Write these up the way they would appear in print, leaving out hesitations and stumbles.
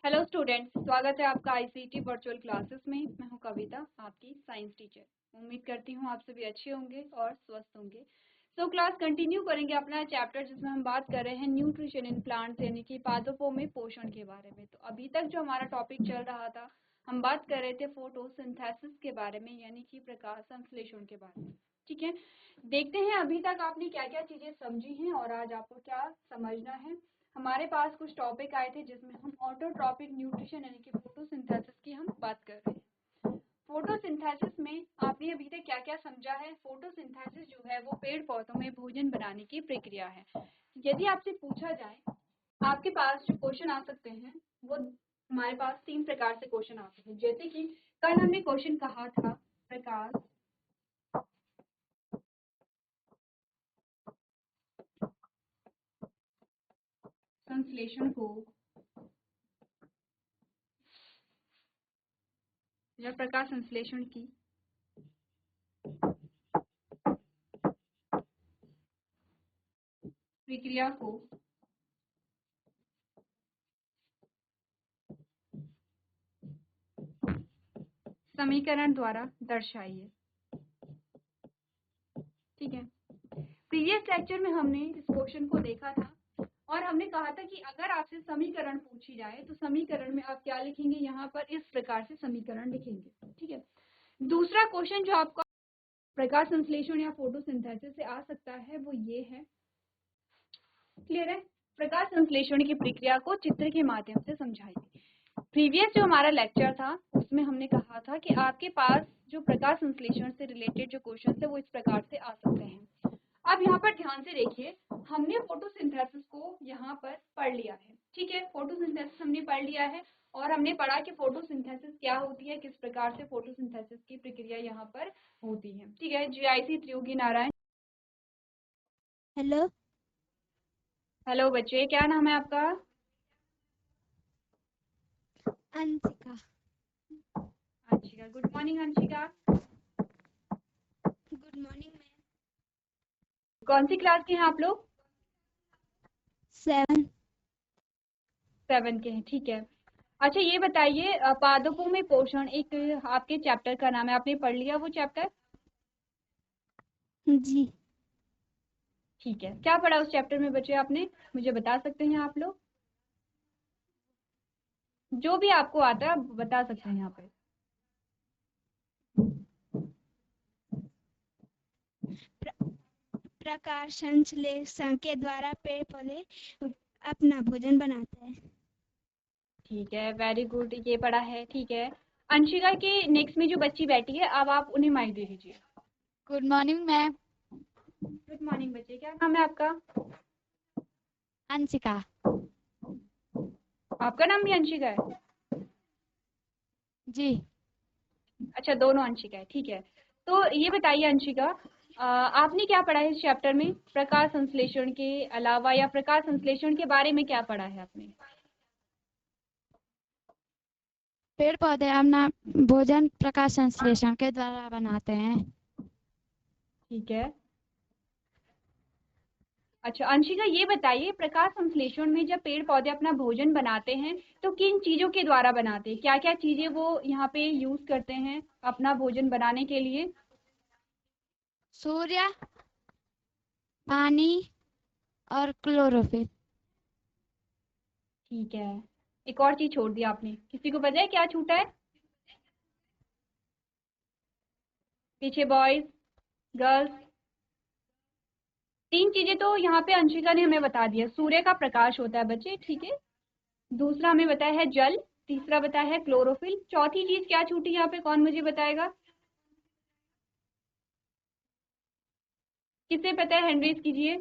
Hello students, स्वागत है आपका आईसीटी वर्चुअल क्लासेस में। मैं हूं कविता, आपकी साइंस टीचर। उम्मीद करती हूं आप सभी अच्छे होंगे और स्वस्थ होंगे। सो क्लास कंटिन्यू करेंगे अपना चैप्टर जिसमें हम बात कर रहे हैं न्यूट्रिशन इन प्लांट्स यानी कि पादपों में पोषण के बारे में। तो अभी तक जो हमारा टॉपिक चल रहा था, हम बात कर रहे थे फोटोसिंथेसिस के बारे में यानी कि प्रकाश संश्लेषण के बारे में। ठीक है, देखते हैं अभी तक आपने क्या क्या चीजें समझी हैं और आज आपको क्या समझना है। हमारे पास कुछ टॉपिक आए थे जिसमें हम ऑटोट्रॉपिक न्यूट्रिशन यानी कि फोटोसिंथेसिस की हम बात कर रहे हैं। फोटोसिंथेसिस में आपने अभी तक क्या क्या समझा है? फोटोसिंथेसिस जो है वो पेड़ पौधों में भोजन बनाने की प्रक्रिया है। यदि आपसे पूछा जाए, आपके पास जो क्वेश्चन आ सकते हैं वो हमारे पास 3 प्रकार से क्वेश्चन आते हैं। जैसे कि कल हमने क्वेश्चन कहा था प्रकाश संश्लेषण को या प्रकाश संश्लेषण की प्रक्रिया को समीकरण द्वारा दर्शाइए। ठीक है, प्रीवियस लेक्चर में हमने इस क्वेश्चन को देखा था और हमने कहा था कि अगर आपसे समीकरण पूछी जाए तो समीकरण में आप क्या लिखेंगे? यहाँ पर इस प्रकार से समीकरण लिखेंगे। ठीक है, दूसरा क्वेश्चन जो आपका प्रकाश संश्लेषण या फोटोसिंथेसिस से आ सकता है वो ये है। क्लियर है? प्रकाश संश्लेषण की प्रक्रिया को चित्र के माध्यम से समझाइए। प्रीवियस जो हमारा लेक्चर था उसमें हमने कहा था कि आपके पास जो प्रकाश संश्लेषण से रिलेटेड जो क्वेश्चन है वो इस प्रकार से आ सकते हैं। अब यहाँ पर ध्यान से देखिए, हमने फोटोसिंथेसिस को यहाँ पर पढ़ लिया है। ठीक है, फोटोसिंथेसिस हमने पढ़ लिया है और हमने पढ़ा कि फोटोसिंथेसिस क्या होती है, किस प्रकार से फोटोसिंथेसिस की प्रक्रिया यहाँ पर होती है। ठीक है, GIC Triyogi Narayan. Hello hello बच्चे, क्या नाम है आपका? Anshika. Anshika, good morning Anshika. Good morning ma'am. कौन सी क्लास के हैं आप लोग? 7। 7 के हैं। ठीक है, अच्छा ये बताइए, पादपों में पोषण एक आपके चैप्टर का नाम है, आपने पढ़ लिया वो चैप्टर? जी ठीक है, क्या पढ़ा उस चैप्टर में बच्चे आपने? मुझे बता सकते हैं आप लोग? जो भी आपको आता है आप बता सकते हैं यहाँ पे। प्रकाश संश्लेषण के द्वारा पेड़ पौधे अपना भोजन बनाते हैं। ठीक है, वेरी गुड, ये पढ़ा है। ठीक है, अंशिका के नेक्स्ट में जो बच्ची बैठी है, अब आप उन्हें माइक दे दीजिए। Good morning ma'am. Good morning बच्चे, क्या नाम है आपका? अंशिका। आपका नाम भी अंशिका है? जी। अच्छा, दोनों अंशिका है। ठीक है, तो ये बताइए अंशिका, आपने क्या पढ़ा है इस चैप्टर में? प्रकाश संश्लेषण के अलावा या प्रकाश संश्लेषण के बारे में क्या पढ़ा है आपने? पेड़ पौधे अपना भोजन प्रकाश संश्लेषण के द्वारा बनाते हैं। ठीक है, अच्छा अंशिका ये बताइए, प्रकाश संश्लेषण में जब पेड़ पौधे अपना भोजन बनाते हैं तो किन चीजों के द्वारा बनाते हैं? क्या क्या चीजें वो यहाँ पे यूज करते हैं अपना भोजन बनाने के लिए? सूर्य, पानी और क्लोरोफिल। ठीक है, एक और चीज छोड़ दी आपने, किसी को पता है क्या छूटा है पीछे? Boys, girls? 3 चीजें तो यहाँ पे अंशिका ने हमें बता दिया। सूर्य का प्रकाश होता है बच्चे, ठीक है। दूसरा हमें बताया है जल, तीसरा बताया है क्लोरोफिल, चौथी चीज क्या छूटी यहाँ पे, कौन मुझे बताएगा? किसे पता है? हैंड रेज कीजिए।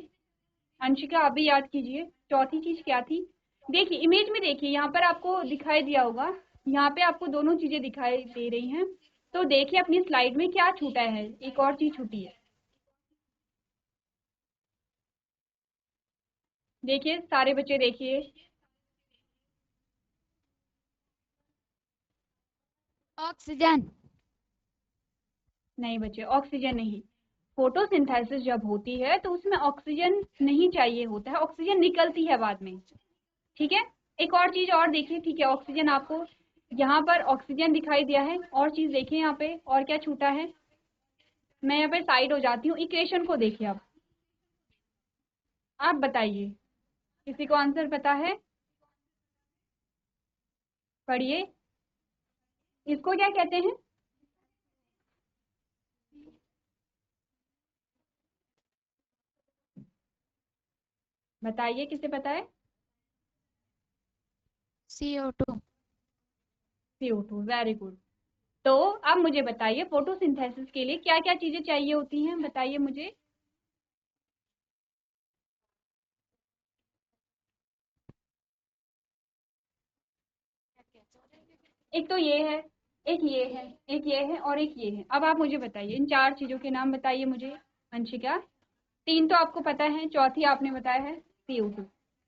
अंशिका आप भी याद कीजिए, चौथी चीज क्या थी? देखिए इमेज में, देखिए यहाँ पर आपको दिखाई दिया होगा, यहाँ पे आपको दोनों चीजें दिखाई दे रही हैं। तो देखिए अपनी स्लाइड में क्या छूटा है, एक और चीज छूटी है। देखिए सारे बच्चे देखिए। ऑक्सीजन। नहीं बच्चे, ऑक्सीजन नहीं। फोटोसिंथेसिस जब होती है तो उसमें ऑक्सीजन नहीं चाहिए होता है, ऑक्सीजन निकलती है बाद में। ठीक है, एक और चीज और देखिए, ठीक है, ऑक्सीजन आपको यहाँ पर ऑक्सीजन दिखाई दिया है, और चीज देखिए यहाँ पे और क्या छूटा है। मैं यहाँ पे साइड हो जाती हूँ, इक्वेशन को देखिए आप बताइए, किसी को आंसर पता है? पढ़िए, इसको क्या कहते हैं? बताइए, किसे पता है? CO2। CO2, very good. तो अब मुझे बताइए, फोटोसिंथेसिस के लिए क्या क्या चीजें चाहिए होती हैं, बताइए मुझे। एक तो ये है, एक ये है, एक ये है और एक ये है। अब आप मुझे बताइए, इन चार चीजों के नाम बताइए मुझे। अंशिका, तीन तो आपको पता है, चौथी आपने बताया है CO2।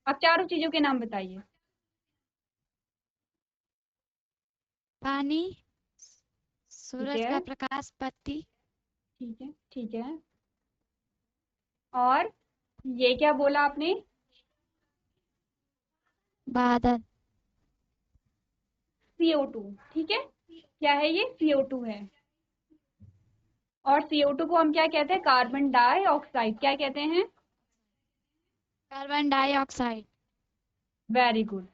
अब चारों चीजों के नाम बताइए। पानी, ठीक सूरज है, का प्रकाश, पत्ती, ठीक है, ठीक है। और ये क्या बोला आपने? बादल। CO2, ठीक है। क्या है ये? CO2 है। और CO2 को हम क्या कहते हैं? Carbon dioxide. क्या कहते हैं? Carbon dioxide. Very good.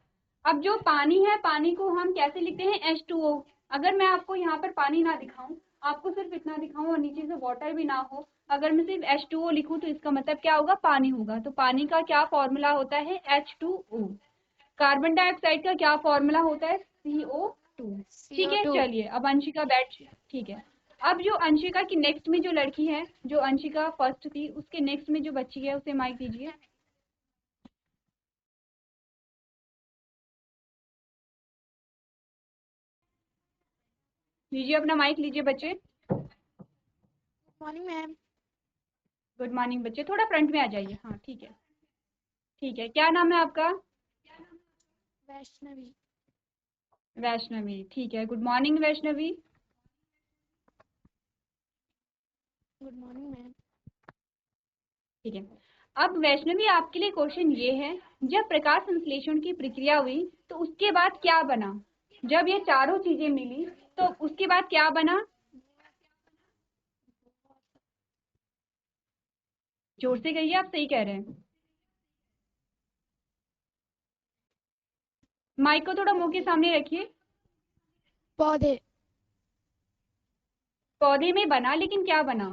अब जो पानी है, पानी को हम कैसे लिखते हैं? H2O। अगर मैं आपको यहाँ पर पानी ना दिखाऊं, आपको सिर्फ इतना दिखाऊं और नीचे से वाटर भी ना हो, अगर मैं सिर्फ H2O लिखूं तो इसका मतलब क्या होगा? पानी होगा। तो पानी का क्या फॉर्मूला होता है? H2O। कार्बन डाइऑक्साइड का क्या फॉर्मूला होता है? CO2। ठीक है, CO2। चलिए अब अंशिका बैठ, ठीक है। अब जो अंशिका की नेक्स्ट में जो लड़की है, जो अंशिका फर्स्ट थी, उसके नेक्स्ट में जो बच्ची है, उसे माइक दीजिए। लीजिए अपना माइक लीजिए बच्चे। Morning ma'am. गुड मॉर्निंग बच्चे, थोड़ा फ्रंट में आ जाइए। हाँ ठीक है, ठीक है। क्या नाम है आपका? वैष्णवी। वैष्णवी, ठीक है। Good morning Vaishnavi. Good morning ma'am. ठीक है। अब वैष्णवी, आपके लिए क्वेश्चन ये है, जब प्रकाश संश्लेषण की प्रक्रिया हुई तो उसके बाद क्या बना? जब ये चारों चीजें मिली तो उसके बाद क्या बना? जोर से कहिए, आप सही कह रहे हैं। माइक को थोड़ा मुंह के सामने रखिए। पौधे। पौधे में बना, लेकिन क्या बना?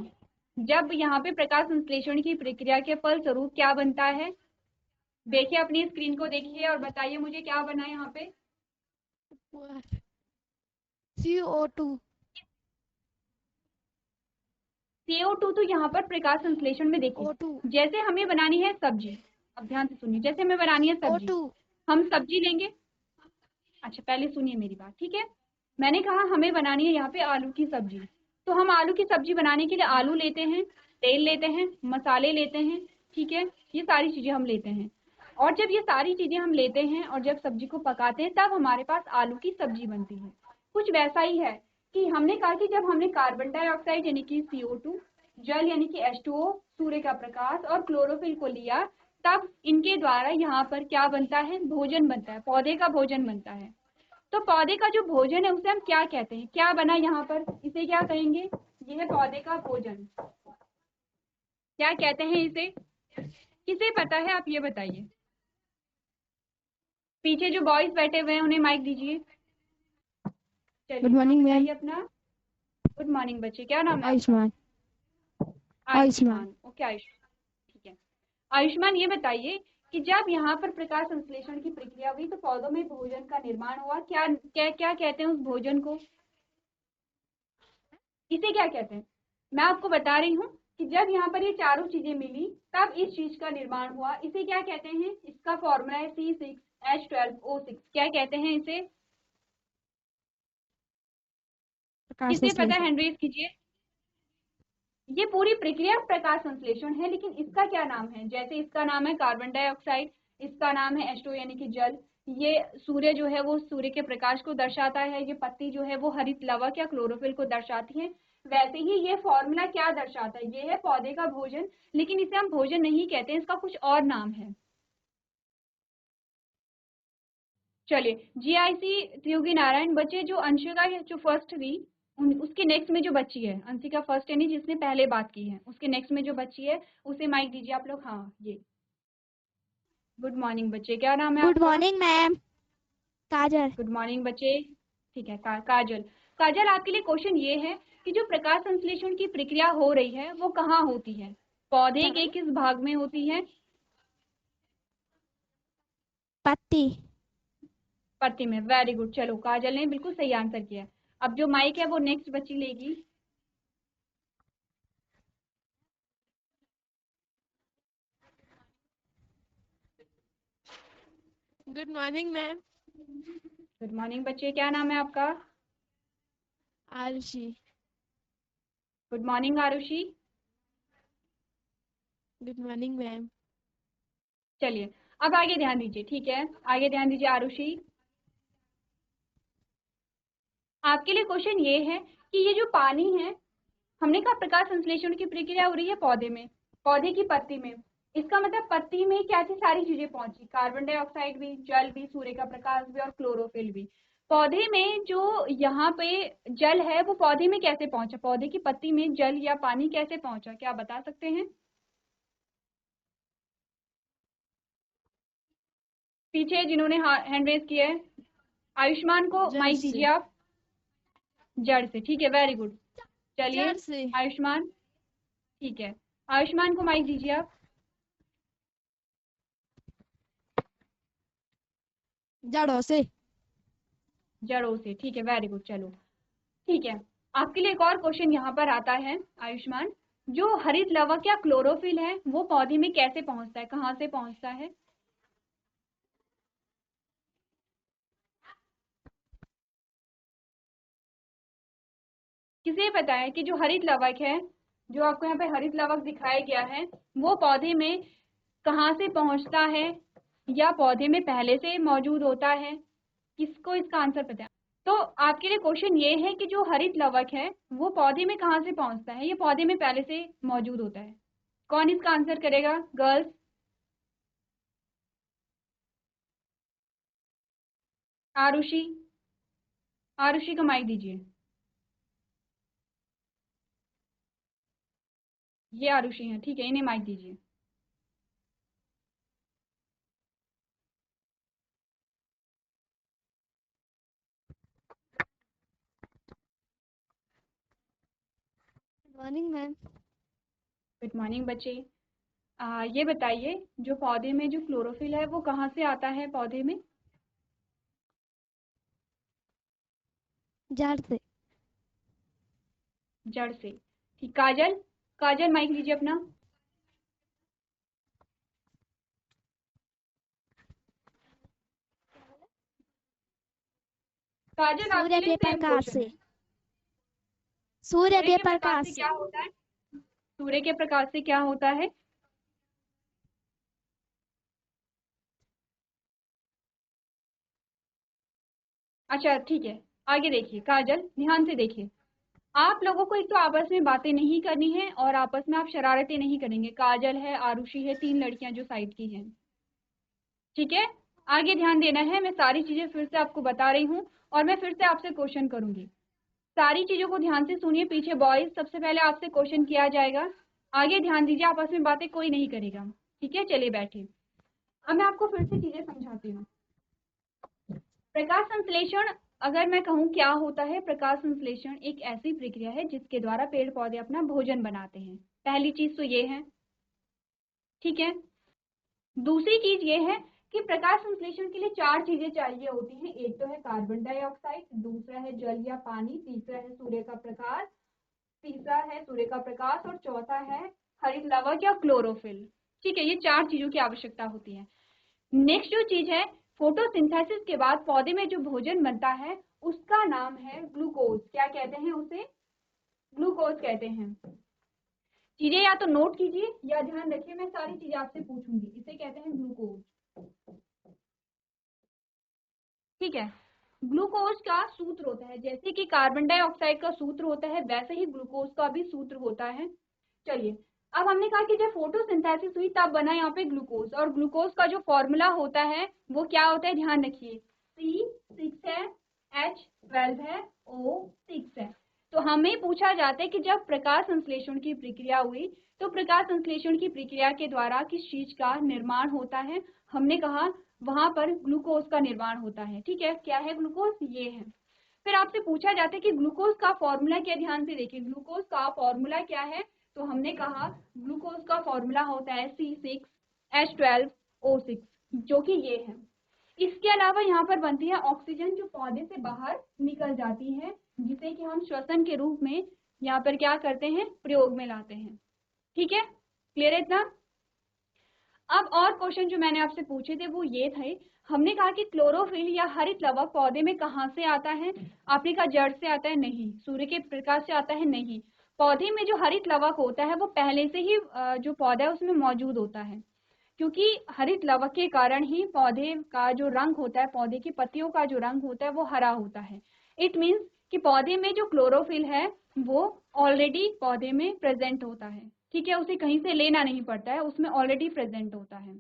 जब यहाँ पे प्रकाश संश्लेषण की प्रक्रिया के फलस्वरूप क्या बनता है? देखिए, अपनी स्क्रीन को देखिए और बताइए मुझे क्या बना यहाँ पे। CO2। CO2 तो यहाँ पर प्रकाश संश्लेषण में देखिए, O2। जैसे हमें बनानी है सब्जी, अब ध्यान से सुनिए, जैसे हमें बनानी है सब्जी, O2। हम सब्जी लेंगे। अच्छा, पहले सुनिए मेरी बात, ठीक है। मैंने कहा हमें बनानी है यहाँ पे आलू की सब्जी, तो हम आलू की सब्जी बनाने के लिए आलू लेते हैं, तेल लेते हैं, मसाले लेते हैं, ठीक है, ये सारी चीजें हम लेते हैं। और जब ये सारी चीजें हम लेते हैं और जब सब्जी को पकाते हैं, तब हमारे पास आलू की सब्जी बनती है। कुछ वैसा ही है कि हमने कहा कि जब हमने कार्बन डाइऑक्साइड यानी कि CO2, जल यानी कि H2O, सूर्य का प्रकाश और क्लोरोफिल को लिया, तब इनके द्वारा यहाँ पर क्या बनता है? भोजन बनता है, पौधे का भोजन बनता है। तो पौधे का जो भोजन है उसे हम क्या कहते हैं? क्या बना यहाँ पर? इसे क्या कहेंगे? यह है पौधे का भोजन। क्या कहते हैं इसे? किसे पता है, आप ये बताइए। पीछे जो बॉयज बैठे हुए हैं उन्हें माइक दीजिए। चलिए, गुड नाम मॉर्निंग मैम। बताइए अपना। गुड मॉर्निंग बच्चे, क्या नाम है आपका? आयुष्मान। आयुष्मान। आयुष्मान, ओके आयुष्मान, ठीक है। आयुष्मान, ये बताइए कि जब यहाँ पर प्रकाश संश्लेषण की प्रक्रिया हुई तो पौधों में भोजन का निर्माण हुआ, क्या क्या क्या कहते हैं उस भोजन को? इसे क्या कहते हैं? मैं आपको बता रही हूँ कि जब यहाँ पर ये चारों चीजें मिली तब इस चीज का निर्माण हुआ। इसे क्या कहते हैं? इसका फॉर्मूला है C6H12O6। क्या कहते हैं इसे? प्रकाश किसे पता है? संश्लेषण। हैंड रेज कीजिए। ये पूरी प्रक्रिया प्रकाश संश्लेषण है, लेकिन इसका क्या नाम है? जैसे इसका नाम है कार्बन डाइऑक्साइड, इसका नाम है H2O यानी कि जल, ये सूर्य जो है वो सूर्य के प्रकाश को दर्शाता है, ये पत्ती जो है वो हरित लवक या क्लोरोफिल को दर्शाती है। वैसे ही ये फॉर्मूला क्या दर्शाता है? ये है पौधे का भोजन, लेकिन इसे हम भोजन नहीं कहते हैं, इसका कुछ और नाम है। चलिए, जीआईसी त्योगी नारायण बच्चे, जो अंशिका जो फर्स्ट थी उसके नेक्स्ट में जो बच्ची है, अंशिका फर्स्ट यानी जिसने पहले बात की है, उसके नेक्स्ट में जो बच्ची है उसे माइक दीजिए आप लोग। हाँ, ये गुड मॉर्निंग बच्चे, क्या नाम है गुड आपका? Morning ma'am. Kajal. Good morning बच्चे। ठीक है, काजल। काजल, आपके लिए क्वेश्चन ये है कि जो प्रकाश संश्लेषण की प्रक्रिया हो रही है वो कहाँ होती है? पौधे के किस भाग में होती है? पत्ती। पत्ती में। Very good. चलो, काजल ने बिल्कुल सही आंसर किया। अब जो माइक है वो नेक्स्ट बच्ची लेगी। Good morning ma'am. Good morning बच्चे, क्या नाम है आपका? Arushi. Good morning Arushi. Good morning ma'am. चलिए, अब आगे ध्यान दीजिए, ठीक है? आगे ध्यान दीजिए आरुषि। आपके लिए क्वेश्चन ये है कि ये जो पानी है, हमने कहा प्रकाश संश्लेषण की प्रक्रिया हो रही है पौधे में, पौधे की पत्ती में। इसका मतलब पत्ती में क्या थी? सारी चीजें पहुंची, कार्बन डाइऑक्साइड भी, जल भी, सूर्य का प्रकाश भी और क्लोरोफिल भी। पौधे में जो यहाँ पे जल है वो पौधे में कैसे पहुंचा? पौधे की पत्ती में जल या पानी कैसे पहुंचा, क्या बता सकते हैं? पीछे जिन्होंने हैंड रेज किया है, आयुष्मान को जड़ माइक से। दीजिए आप। जड़ से, ठीक है, वेरी गुड। चलिए जड़ से। आयुष्मान, ठीक है, आयुष्मान को माइक दीजिए आप। जड़ों से। जड़ों से, ठीक है, वेरी गुड। चलो, ठीक है, आपके लिए एक और क्वेश्चन यहाँ पर आता है आयुष्मान। जो हरित लवक या क्लोरोफिल है वो पौधे में कैसे पहुंचता है, कहाँ से पहुंचता है? किसे पता है कि जो हरित लवक है, जो आपको यहाँ पे हरित लवक दिखाया गया है, वो पौधे में कहाँ से पहुंचता है या पौधे में पहले से मौजूद होता है? किसको इसका आंसर पता है? तो आपके लिए क्वेश्चन ये है कि जो हरित लवक है वो पौधे में कहाँ से पहुंचता है? ये पौधे में पहले से मौजूद होता है। कौन इसका आंसर करेगा गर्ल्स? आरुषि, आरुषि का माइक दीजिए। ये आरुषि है, ठीक है, इन्हें माइक दीजिए। Good morning ma'am. Good morning बच्चे। ये बताइए, जो पौधे में जो क्लोरोफिल है वो कहाँ से आता है पौधे में? जड़ से। जड़ से, ठीक। काजल, काजल माइक लीजिए अपना। काजल, आपके सूर्य लिए के सेम प्रकाश क्वेश्चन से। है। सूर्य सूर्य के के प्रकाश प्रकाश से से। क्या होता है? सूर्य के प्रकाश से क्या होता है? अच्छा, ठीक है, आगे देखिए काजल, ध्यान से देखिए। आप लोगों को एक तो आपस में बातें नहीं करनी है और आपस में आप शरारतें नहीं करेंगे। काजल है, आरुषि है, 3 लड़कियां जो साइड की हैं, ठीक है? आगे ध्यान देना है, मैं सारी चीजें फिर से आपको बता रही हूँ और मैं फिर से आपसे क्वेश्चन करूंगी। सारी चीजों को ध्यान से सुनिए। पीछे बॉयज, सबसे पहले आपसे क्वेश्चन किया जाएगा। आगे ध्यान दीजिए, आपस में बातें कोई नहीं करेगा, ठीक है? चलिए बैठिए। अब मैं आपको फिर से चीजें समझाती हूँ। प्रकाश संश्लेषण, अगर मैं कहूँ क्या होता है, प्रकाश संश्लेषण एक ऐसी प्रक्रिया है जिसके द्वारा पेड़ पौधे अपना भोजन बनाते हैं। पहली चीज तो ये है, ठीक है? दूसरी चीज ये है कि प्रकाश संश्लेषण के लिए 4 चीजें चाहिए होती हैं। एक तो है कार्बन डाइऑक्साइड, दूसरा है जल या पानी, तीसरा है सूर्य का प्रकाश, तीसरा है सूर्य का प्रकाश और चौथा है हरित लवक या क्लोरोफिल, ठीक है? ये 4 चीजों की आवश्यकता होती है। नेक्स्ट जो चीज है, फोटोसिंथेसिस के बाद पौधे में जो भोजन बनता है उसका नाम है ग्लूकोज। क्या कहते हैं उसे? ग्लूकोज कहते हैं। चीजें या तो नोट कीजिए या ध्यान रखिए, मैं सारी चीजें आपसे पूछूंगी। इसे कहते हैं ग्लूकोज, ठीक है? ग्लूकोज का सूत्र होता है, जैसे कि कार्बन डाइऑक्साइड का सूत्र होता है वैसे ही ग्लूकोज का भी सूत्र होता है। चलिए, अब हमने कहा कि जब फोटोसिंथेसिस हुई तब बना यहाँ पे ग्लूकोज, और ग्लूकोज का जो फॉर्मूला होता है वो क्या होता है, ध्यान रखिए, C6 है, H12 है, O6 है। तो हमें पूछा जाता है कि जब प्रकाश संश्लेषण की प्रक्रिया हुई तो प्रकाश संश्लेषण की प्रक्रिया के द्वारा किस चीज का निर्माण होता है। हमने कहा वहां पर ग्लूकोज का निर्माण होता है। ठीक है, क्या है ग्लूकोज, ये है। फिर आपसे पूछा जाता है कि ग्लूकोज का फॉर्मूला क्या, ध्यान से देखिए ग्लूकोज का फॉर्मूला क्या है। तो हमने कहा ग्लूकोज का फॉर्मूला होता है C6H12O6, जो कि ये है। इसके अलावा यहाँ पर बनती है ऑक्सीजन जो पौधे से बाहर निकल जाती है, जिसे कि हम श्वसन के रूप में यहाँ पर क्या करते हैं, प्रयोग में लाते हैं। ठीक है, क्लियर है इतना। अब और क्वेश्चन जो मैंने आपसे पूछे थे वो ये थे, हमने कहा कि क्लोरोफिल या हरित लवक पौधे में कहाँ से आता है। आपने कहा जड़ से आता है, नहीं। सूर्य के प्रकाश से आता है, नहीं। पौधे में जो हरित लवक होता है वो पहले से ही जो पौधा है उसमें मौजूद होता है, क्योंकि हरित लवक के कारण ही पौधे का जो रंग होता है, पौधे की पत्तियों का जो रंग होता है वो हरा होता है। इट मीन्स कि पौधे में जो क्लोरोफिल है वो ऑलरेडी पौधे में प्रेजेंट होता है। ठीक है, उसे कहीं से लेना नहीं पड़ता है, उसमें ऑलरेडी प्रेजेंट होता है।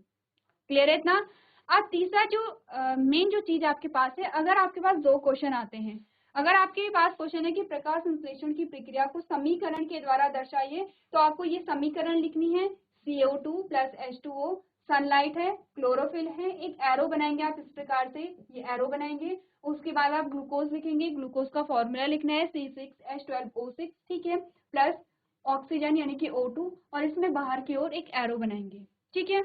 क्लियर है इतना। अब तीसरा जो मेन जो चीज आपके पास है, अगर आपके पास दो क्वेश्चन आते हैं, अगर आपके पास क्वेश्चन है कि प्रकाश संश्लेषण की प्रक्रिया को समीकरण के द्वारा दर्शाइए, तो आपको ये समीकरण लिखनी है CO2 प्लस H2O, सनलाइट है, क्लोरोफिल है, एक एरो बनाएंगे आप इस प्रकार से, ये एरो बनाएंगे। उसके बाद आप ग्लूकोज लिखेंगे, ग्लूकोज का फॉर्मूला लिखना है C6H12O6, ठीक है, प्लस ऑक्सीजन यानी कि O2, और इसमें बाहर की ओर एक एरो बनाएंगे। ठीक है,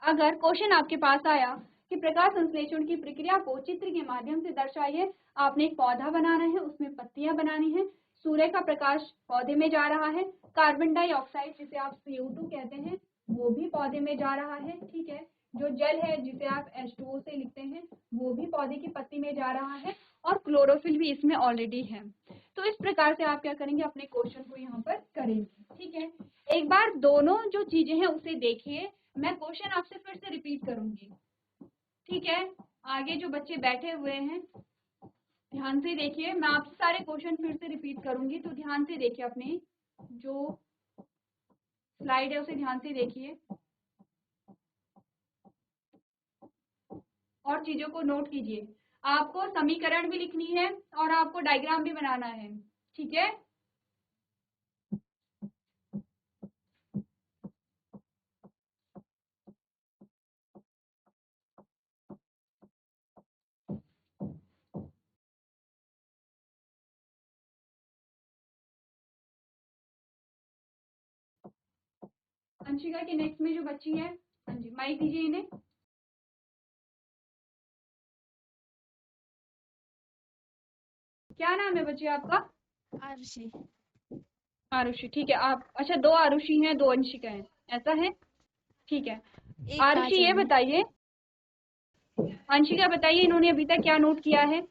अगर क्वेश्चन आपके पास आया कि प्रकाश संश्लेषण की प्रक्रिया को चित्र के माध्यम से दर्शाइए, आपने एक पौधा बनाना है, उसमें पत्तियां बनानी है, सूर्य का प्रकाश पौधे में जा रहा है, कार्बन डाइऑक्साइड जिसे आप CO2 कहते हैं वो भी पौधे में जा रहा है। ठीक है, जो जल है जिसे आप H2O से लिखते हैं वो भी पौधे की पत्ती में जा रहा है, और क्लोरोफिल भी इसमें ऑलरेडी है। तो इस प्रकार से आप क्या करेंगे, अपने क्वेश्चन को यहाँ पर करेंगे। ठीक है, एक बार दोनों जो चीजें हैं उसे देखिए, मैं क्वेश्चन आपसे फिर से रिपीट करूंगी। ठीक है, आगे जो बच्चे बैठे हुए हैं ध्यान से देखिए, मैं आपसे सारे क्वेश्चन फिर से रिपीट करूंगी, तो ध्यान से देखिए, अपने जो स्लाइड है उसे ध्यान से देखिए और चीजों को नोट कीजिए। आपको समीकरण भी लिखनी है और आपको डायग्राम भी बनाना है। ठीक है, अंशिका के नेक्स्ट में जो बच्ची है, हाँ जी माइक दीजिए इन्हें। क्या नाम है बच्चे आपका? आरुषि। आरुषि, ठीक है। आप अच्छा, दो आरुषि हैं, दो अंशिका हैं, ऐसा है? ठीक है, एक आरुषि ये काजल है। बताइए, अंशिका बताइए इन्होंने अभी तक क्या नोट किया है।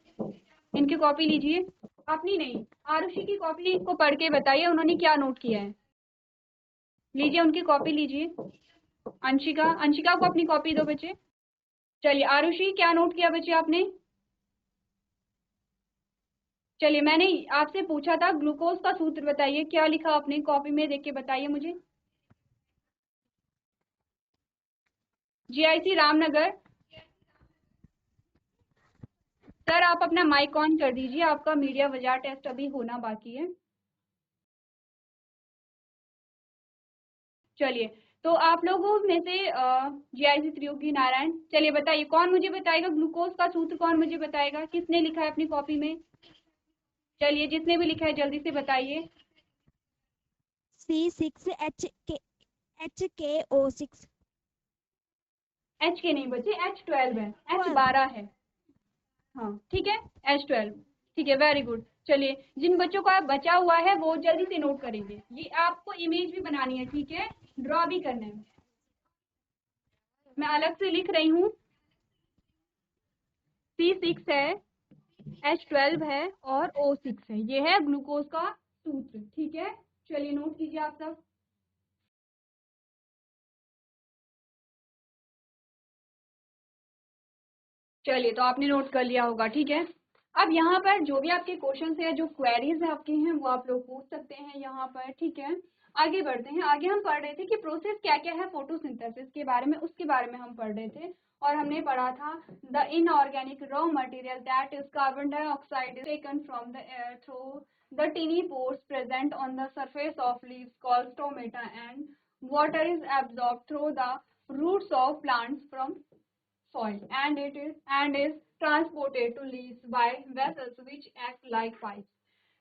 इनकी कॉपी लीजिए, अपनी नहीं, आरुषि की कॉपी को पढ़ के बताइए उन्होंने क्या नोट किया है। लीजिए उनकी कॉपी लीजिए। अंशिका, अंशिका को अपनी कॉपी दो बच्चे। चलिए आरुषि, क्या नोट किया बच्चे आपने? चलिए, मैंने आपसे पूछा था ग्लूकोज का सूत्र बताइए, क्या लिखा आपने कॉपी में, देख के बताइए मुझे। GIC रामनगर। सर आप अपना माइक ऑन कर दीजिए, आपका मीडिया बाजार टेस्ट अभी होना बाकी है। चलिए, तो आप लोगों में से GIC त्रियोगी नारायण, चलिए बताइए कौन मुझे बताएगा ग्लूकोज का सूत्र, कौन मुझे बताएगा, किसने लिखा है अपनी कॉपी में? चलिए, जिसने भी लिखा है जल्दी से बताइए। C6H8KO6। H के नहीं बच्चे, H12 है, H12 है। हाँ ठीक है, H12, ठीक है, वेरी गुड। चलिए, जिन बच्चों का बचा हुआ है वो जल्दी से नोट करेंगे। ये आपको इमेज भी बनानी है, ठीक है, ड्रॉ भी करना है। मैं अलग से लिख रही हूँ, C6 है, H12 है और O6 है, ये है ग्लूकोज का सूत्र। ठीक है, चलिए नोट कीजिए आप सब। चलिए, तो आपने नोट कर लिया होगा। ठीक है, अब यहाँ पर जो भी आपके क्वेश्चन है, जो क्वेरीज है आपके हैं, वो आप लोग पूछ सकते हैं यहाँ पर। ठीक है, आगे बढ़ते हैं। आगे हम पढ़ रहे थे कि प्रोसेस क्या क्या है फोटोसिंथेसिस के बारे में, उसके बारे में हम पढ़ रहे थे। और हमने पढ़ा था the inorganic raw material that is carbon dioxide is taken from the air through the tiny pores present on the surface of leaves called stomata, and water is absorbed through the roots of plants from soil, and is transported to leaves by vessels which act like pipes.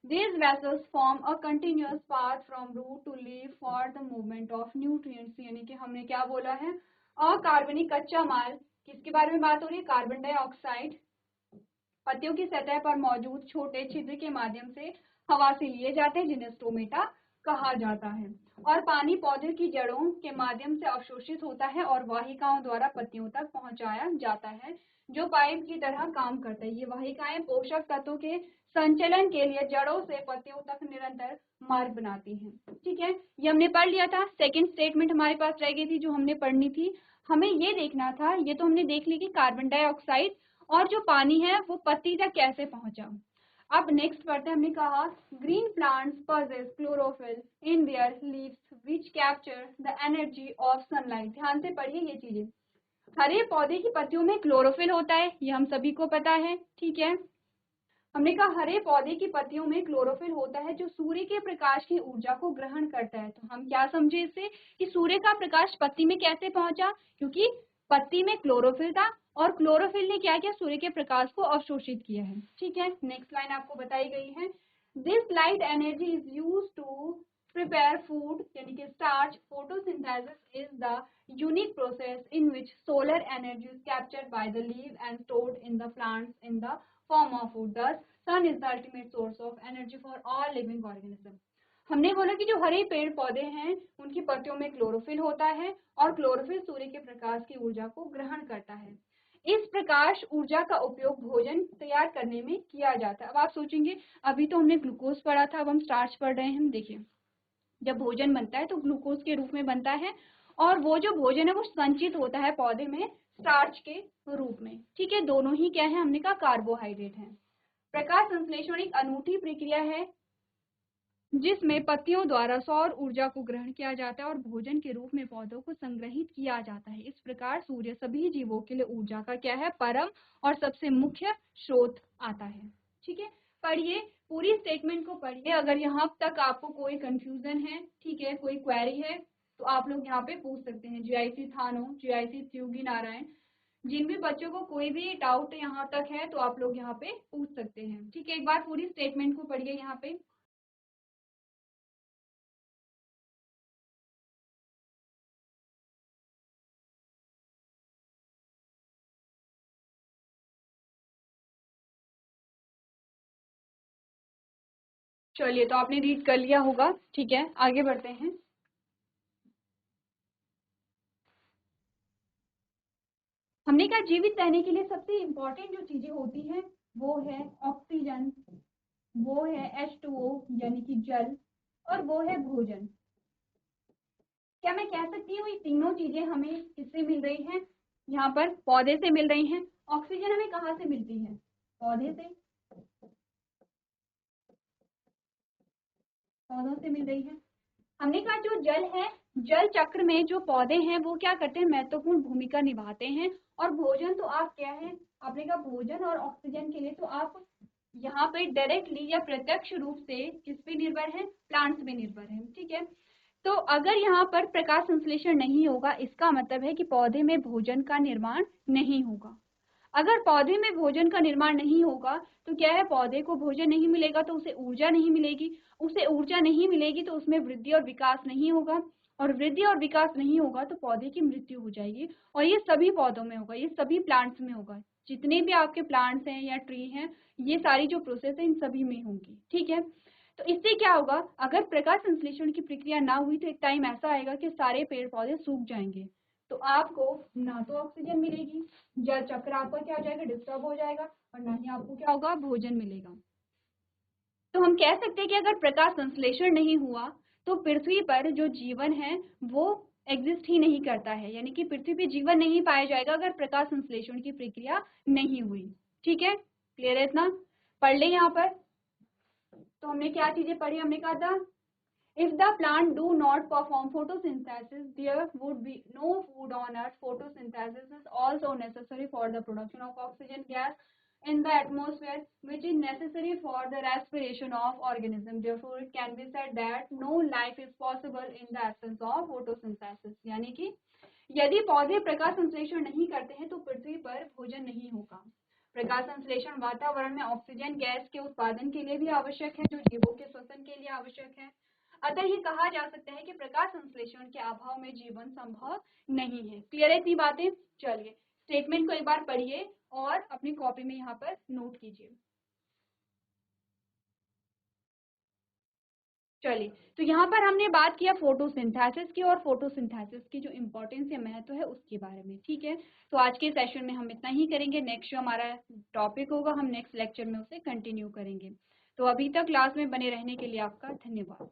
These vessels form a continuous path from root to leaf for the movement of nutrients. यानी कि हमने क्या बोला है, अकार्बनिक कच्चा माल, किसके बारे में बात हो रही है, कार्बन डाइऑक्साइड पत्तियों की सतह पर मौजूद छोटे छिद्र के माध्यम से हवा से लिए जाते हैं जिन्हें स्टोमेटा कहा जाता है, और पानी पौधे की जड़ों के माध्यम से अवशोषित होता है और वाहिकाओं द्वारा पत्तियों तक पहुंचाया जाता है जो पाइप की तरह काम करता है। ये वाहिकाएं पोषक तत्वों के संचलन के लिए जड़ों से पत्तियों तक निरंतर मार्ग बनाती हैं। ठीक है, ये हमने पढ़ लिया था। सेकंड स्टेटमेंट हमारे पास रह गई थी जो हमने पढ़नी थी। हमें ये देखना था, ये तो हमने देख ली कि कार्बन डाइऑक्साइड और जो पानी है वो पत्ती तक कैसे पहुंचा। अब नेक्स्ट पढ़ते हैं, हमने कहा green plants possess chlorophyll in their leaves which capture the energy of sunlight। ध्यान से पढ़िए ये चीजें। हरे पौधे की पत्तियों में क्लोरोफिल होता है, ये हम सभी को पता है। ठीक है, हमने कहा हरे पौधे की पत्तियों में क्लोरोफिल होता है जो सूर्य के प्रकाश की ऊर्जा को ग्रहण करता है। तो हम क्या समझे इससे कि सूर्य का प्रकाश पत्ती में कैसे पहुंचा, क्योंकि पत्ती में क्लोरोफिल था और क्लोरोफिल ने क्या किया, सूर्य के प्रकाश को अवशोषित किया है। ठीक है, नेक्स्ट लाइन आपको बताई गई है, this light energy is use to prepare food, यानी कि starch. Photosynthesis is the unique process in which solar energy is captured by the leave and stored in the plants in the form of food. Thus, sun is the ultimate source of energy for all living organisms. हमने बोला कि जो हरे पेड़ पौधे हैं उनकी पत्तियों में क्लोरोफिल होता है और क्लोरोफिल सूर्य के प्रकाश की ऊर्जा को ग्रहण करता है। इस प्रकाश ऊर्जा का उपयोग भोजन तैयार करने में किया जाता है। अब आप सोचेंगे अभी तो हमने ग्लूकोज पढ़ा था, अब हम स्टार्च पढ़ रहे हैं। देखिए, जब भोजन बनता है तो ग्लूकोज के रूप में बनता है और वो जो भोजन है वो संचित होता है पौधे में स्टार्च के रूप में। ठीक है, दोनों ही क्या है, हमने कहा कार्बोहाइड्रेट है। प्रकाश संश्लेषण एक अनूठी प्रक्रिया है जिसमें पत्तियों द्वारा सौर ऊर्जा को ग्रहण किया जाता है और भोजन के रूप में पौधों को संग्रहित किया जाता है। इस प्रकार सूर्य सभी जीवों के लिए ऊर्जा का क्या है, परम और सबसे मुख्य स्रोत आता है। ठीक है, पढ़िए पूरी स्टेटमेंट को पढ़िए। अगर यहाँ तक आपको कोई कंफ्यूजन है, ठीक है, कोई क्वेरी है तो आप लोग यहाँ पे पूछ सकते हैं। जीआईसी थानो, जीआईसी त्यूगी नारायण, जिन भी बच्चों को कोई भी डाउट यहाँ तक है तो आप लोग यहाँ पे पूछ सकते हैं। ठीक है, एक बार पूरी स्टेटमेंट को पढ़िए यहाँ पे। चलिए, तो आपने रीड कर लिया होगा। ठीक है, आगे बढ़ते हैं। हमने कहा जीवित रहने के लिए सबसे इम्पोर्टेंट जो चीजें होती हैं वो है ऑक्सीजन, वो है H2O यानी कि जल, और वो है भोजन। क्या मैं कह सकती हूँ ये तीनों चीजें हमें किससे मिल रही हैं, यहाँ पर पौधे से मिल रही हैं। ऑक्सीजन हमें कहाँ से मिलती है, पौधे से, पौधों से मिल रही है। हमने कहा जो जल है, जल चक्र में जो पौधे हैं वो क्या करते हैं, महत्वपूर्ण भूमिका निभाते हैं। और भोजन तो आप क्या है, आपने कहा भोजन और ऑक्सीजन के लिए तो आप यहाँ पे डायरेक्टली या प्रत्यक्ष रूप से किस पे निर्भर है, प्लांट्स पे निर्भर है। ठीक है, तो अगर यहाँ पर प्रकाश संश्लेषण नहीं होगा इसका मतलब है कि पौधे में भोजन का निर्माण नहीं होगा। अगर पौधे में भोजन का निर्माण नहीं होगा तो क्या है, पौधे को भोजन नहीं मिलेगा तो उसे ऊर्जा नहीं मिलेगी, उसे ऊर्जा नहीं मिलेगी तो उसमें वृद्धि और विकास नहीं होगा, और वृद्धि और विकास नहीं होगा तो पौधे की मृत्यु हो जाएगी। और ये सभी पौधों में होगा, ये सभी प्लांट्स में होगा, जितने भी आपके प्लांट्स हैं या ट्री हैं, ये सारी जो प्रोसेस है इन सभी में होंगी। ठीक है, तो इससे क्या होगा, अगर प्रकाश संश्लेषण की प्रक्रिया ना हुई तो एक टाइम ऐसा आएगा कि सारे पेड़ पौधे सूख जाएंगे, तो आपको ना तो ऑक्सीजन मिलेगी, जल चक्र आपका क्या हो जाएगा, डिस्टर्ब हो जाएगा, और ना ही आपको क्या होगा, भोजन मिलेगा। तो हम कह सकते हैं कि अगर प्रकाश संश्लेषण नहीं हुआ तो पृथ्वी पर जो जीवन है वो एग्जिस्ट ही नहीं करता है, यानी कि पृथ्वी पे जीवन नहीं पाया जाएगा अगर प्रकाश संश्लेषण की प्रक्रिया नहीं हुई। ठीक है, क्लियर है इतना, पढ़ ले यहाँ पर। तो हमने क्या चीजें पढ़ी, हमने कहा था If the plant do not perform photosynthesis, there would be no food on earth. Photosynthesis is also necessary for the production of oxygen gas in the atmosphere, which is necessary for the respiration of organism. Therefore, it can be said that no life is possible in the absence of photosynthesis. यानी कि यदि पौधे प्रकाश संश्लेषण नहीं करते हैं तो पृथ्वी पर भोजन नहीं होगा। प्रकाश संश्लेषण वातावरण में ऑक्सीजन गैस के उत्पादन के लिए भी आवश्यक है, जो जीवों के श्वसन के लिए आवश्यक है। अतः ये कहा जा सकता है कि प्रकाश संश्लेषण के अभाव में जीवन संभव नहीं है। क्लियर है इतनी बातें? चलिए स्टेटमेंट को एक बार पढ़िए और अपनी कॉपी में यहाँ पर नोट कीजिए। चलिए, तो यहाँ पर हमने बात किया फोटोसिंथेसिस की और फोटोसिंथेसिस की जो इम्पोर्टेंस या महत्व है उसके बारे में। ठीक है, तो आज के सेशन में हम इतना ही करेंगे। नेक्स्ट जो हमारा टॉपिक होगा हम नेक्स्ट लेक्चर में उसे कंटिन्यू करेंगे। तो अभी तक क्लास में बने रहने के लिए आपका धन्यवाद।